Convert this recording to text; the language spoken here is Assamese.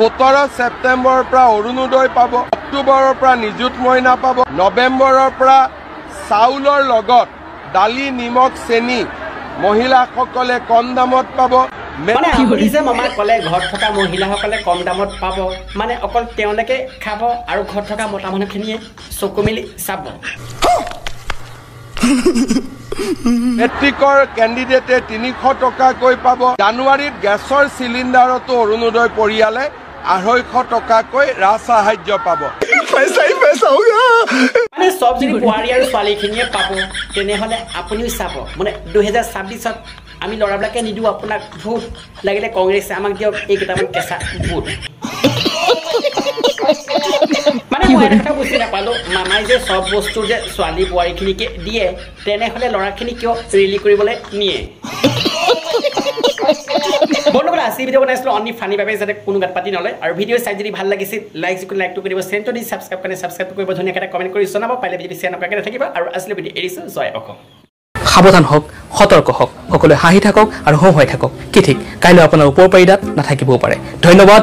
17 ছেপ্টেম্বৰৰ পৰা অৰুণোদয় পাব, অক্টোবৰৰ পৰা নিযুত মইনা পাব, নৱেম্বৰৰ পৰা চাউলৰ লগত দালি নিমখ চেনি মহিলাসকলে কম দামত পাব। মানে আপুনি যে মামা ক'লে ঘৰত থকা মহিলাসকলে কম দামত পাব, মানে অকল তেওঁলোকে খাব আৰু ঘৰত থকা মতা মানুহখিনিয়ে চকু মেলি চাব। মেট্ৰিকৰ কেণ্ডিডেটে 300 টকাকৈ পাব। জানুৱাৰীত গেছৰ চিলিণ্ডাৰতো অৰুণোদয় পৰিয়ালে 250 টকাকৈ ৰাজসাহায্য পাব। মানে চব যদি বোৱাৰী আৰু ছোৱালীখিনিয়ে পাব তেনেহ'লে আপুনিও চাব। মানে 2026ত আমি ল'ৰাবিলাকে নিদিওঁ আপোনাক ভোট, লাগিলে কংগ্ৰেছে আমাক দিয়ক এইকেইটামান কেঁচা ভোট। মানে মই এটা বুজি নাপালোঁ, মামাই যে চব বস্তু যে ছোৱালী বোৱাৰীখিনিকে দিয়ে, তেনেহ'লে ল'ৰাখিনি কিয় ৰেলী কৰিবলৈ নিয়ে? বন্ধুসকল, আজি ভিডিঅ' বনাইছিলোঁ অনলি ফানি বাবে, যাতে কোনো গাত পাতি নলয়। আৰু ভিডিঅ' চাই যদি ভাল লাগিছিল লাইকটো কৰিব, চেনেলটো দি ছাবস্ক্ৰাইব কৰিব, ধুনীয়াকৈ এটা কমেণ্ট কৰি জনাব। পাৰিলে যদি শ্বেয়াৰ নকৰাকৈ নাথাকিব। আৰু আজিলৈ ভিডিঅ' এৰিছোঁ। জয় অসম। সাৱধান হওক, সতৰ্ক হওক, সকলোৱে হাঁহি থাকক আৰু হওঁ হৈ থাকক। কি ঠিক কাইলৈ আপোনাৰ উপকাৰিতাত নাথাকিবও পাৰে। ধন্যবাদ।